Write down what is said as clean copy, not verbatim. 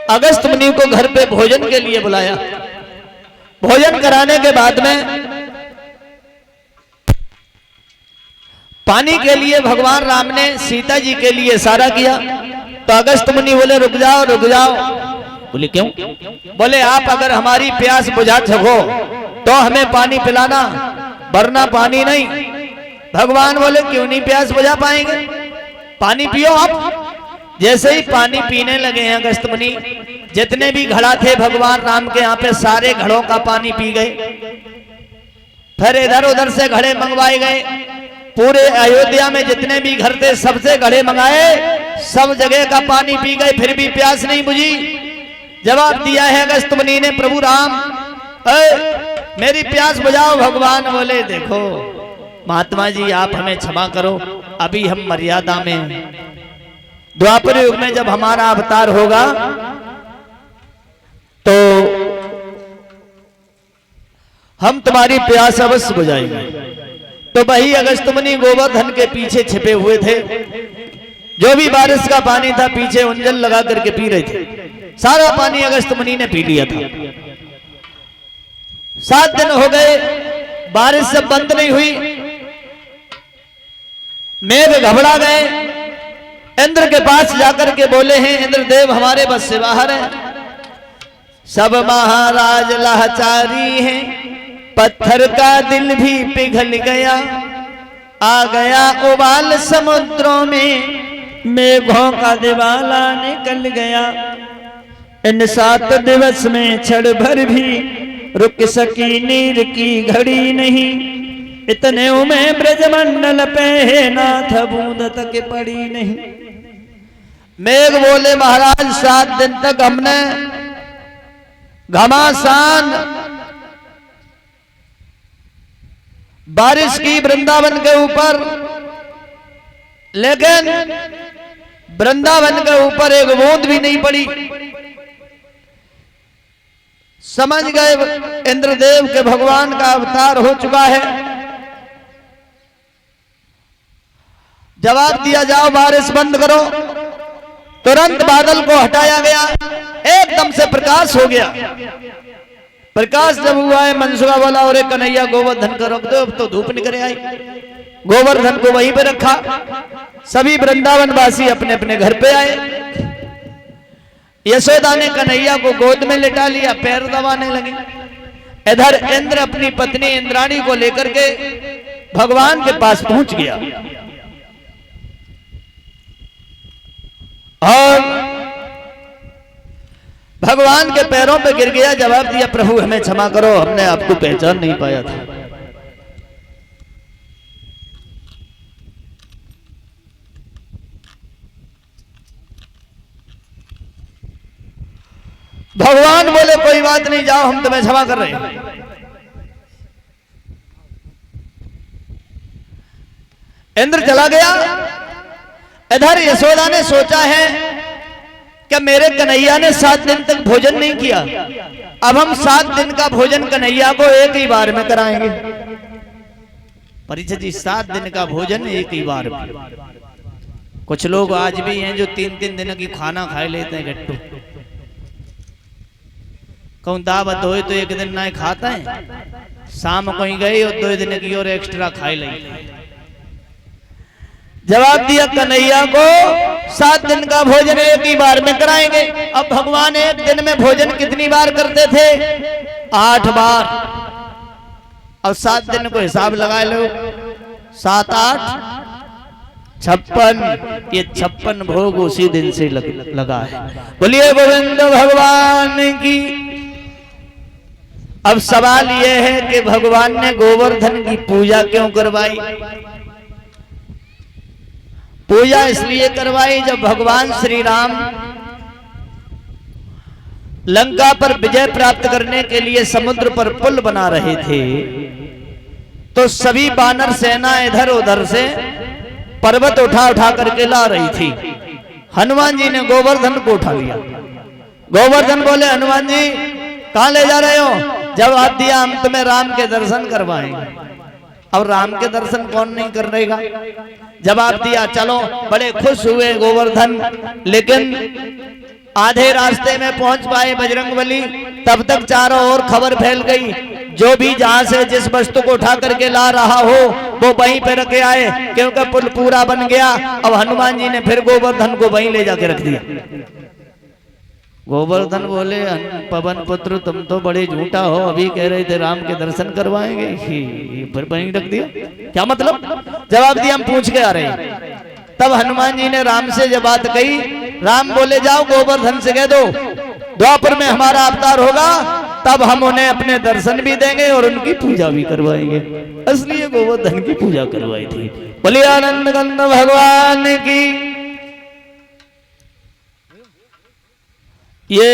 अगस्त मुनि को घर पे भोजन के लिए बुलाया। भोजन कराने के बाद में पानी के लिए भगवान राम ने सीता जी के लिए इशारा किया। तो अगस्त मुनि बोले रुक जाओ रुक जाओ। बोले क्यों? बोले आप अगर हमारी प्यास बुझा सको तो हमें पानी पिलाना, वरना पानी नहीं। भगवान बोले क्यों नहीं प्यास बुझा पाएंगे, पानी पियो आप। जैसे ही पानी पीने लगे हैं अगस्त मुनि, जितने भी घड़ा थे भगवान राम के यहाँ पे सारे घड़ों का पानी पी गए। फिर इधर उधर से घड़े मंगवाए गए, पूरे अयोध्या में जितने भी घर थे सबसे घड़े मंगाए, सब जगह का पानी पी गए, फिर भी प्यास नहीं बुझी। जवाब दिया है अगस्त मुनि ने, प्रभु राम मेरी प्यास बुझाओ। भगवान बोले देखो महात्मा जी आप हमें क्षमा करो, अभी हम मर्यादा में, द्वापर युग में जब हमारा अवतार होगा तो हम तुम्हारी प्यास अवश्य बुझाएंगे। तो वही अगस्त मुनि गोवर्धन के पीछे छिपे हुए थे, जो भी बारिश का पानी था पीछे उंजल लगा करके पी रहे थे। सारा पानी अगस्त मुनि ने पी लिया था। 7 दिन हो गए, बारिश सब बंद नहीं हुई, मेघ घबरा गए। इंद्र के पास जाकर के बोले हैं इंद्रदेव हमारे बस से बाहर है, सब महाराज लाचारी हैं, पत्थर का दिल भी पिघल गया, आ गया उबाल समुद्रों में, मेघों का दिवाला निकल गया। इन 7 दिवस में क्षण भर भी रुक सकी नीर की घड़ी नहीं, इतने में ब्रजमंडल पे नाथ बूंद तक पड़ी नहीं। मेघ बोले महाराज 7 दिन तक हमने घमासान बारिश की वृंदावन के ऊपर, लेकिन वृंदावन के ऊपर एक बूंद भी नहीं पड़ी। समझ गए इंद्रदेव के भगवान का अवतार हो चुका है। जवाब दिया जाओ बारिश बंद करो। तुरंत बादल को हटाया गया, एकदम से प्रकाश हो गया। प्रकाश जब हुआ है मनसुआ बोला और कन्हैया गोवर्धन को रख दो, अब तो धूप निकल आई। गोवर्धन को वहीं पे रखा, सभी वृंदावन वासी अपने अपने घर पे आए। यशोदा ने कन्हैया को गोद में लिटा लिया, पैर दबाने लगी। इधर इंद्र अपनी पत्नी इंद्राणी को लेकर के भगवान के पास पहुंच गया और भगवान के पैरों पे गिर गया। जवाब दिया प्रभु हमें क्षमा करो, हमने आपको पहचान नहीं पाया था। भगवान बोले कोई बात नहीं, जाओ हम तुम्हें क्षमा कर रहे हैं। इंद्र चला गया। इधर यशोदा ने सोचा है कि मेरे कन्हैया ने 7 दिन तक भोजन नहीं किया, अब हम 7 दिन का भोजन कन्हैया को एक ही बार में कराएंगे। परीक्षित जी 7 दिन का भोजन एक ही बार में। कुछ लोग आज भी हैं जो 3-3 दिन की खाना खा लेते हैं गट्टू। कहूं दावत हो तो एक दिन ना खाता है, शाम को ही गई और 2 दिन की और एक्स्ट्रा खाई ली। जवाब दिया कन्हैया को 7 दिन का भोजन एक ही बार में कराएंगे। अब भगवान एक दिन में भोजन कितनी बार करते थे? 8 बार। अब 7 दिन को हिसाब लगा लो, 7 8 56। ये 56 भोग उसी दिन से लगा है। बोलिए गोविंद भगवान की। अब सवाल यह है कि भगवान ने गोवर्धन की पूजा क्यों करवाई? पूजा इसलिए करवाई जब भगवान श्री राम लंका पर विजय प्राप्त करने के लिए समुद्र पर पुल बना रहे थे, तो सभी वानर सेना इधर उधर से पर्वत उठा उठा करके ला रही थी। हनुमान जी ने गोवर्धन को उठा लिया। गोवर्धन बोले हनुमान जी कहां ले जा रहे हो? जवाब दिया हम तुम्हें राम के दर्शन करवाएंगे। अब राम के दर्शन कौन नहीं कर रहेगा? जवाब दिया चलो। बड़े खुश हुए गोवर्धन, लेकिन आधे रास्ते में पहुंच पाए बजरंगबली, तब तक चारों ओर खबर फैल गई। जो भी जहां से जिस वस्तु को उठा करके ला रहा हो वो वहीं पे रखे आए, क्योंकि पुल पूरा बन गया। अब हनुमान जी ने फिर गोवर्धन को वहीं ले जाके रख दिया। गोवर्धन बोले, पवन पुत्र तुम तो बड़े झूठा हो, अभी कह रहे थे राम के दर्शन करवाएंगे, फिर वहीं रख दिया, क्या मतलब? जवाब दिया, हम पूछ के आ रहे हैं। तब हनुमान जी ने राम से जब बात कही, राम बोले जाओ गोवर्धन से कह दो द्वापर में हमारा अवतार होगा, तब हम उन्हें अपने दर्शन भी देंगे और उनकी पूजा भी करवाएंगे। इसलिए गोवर्धन की पूजा करवाई थी। बोले आनंद कंद भगवान की। ये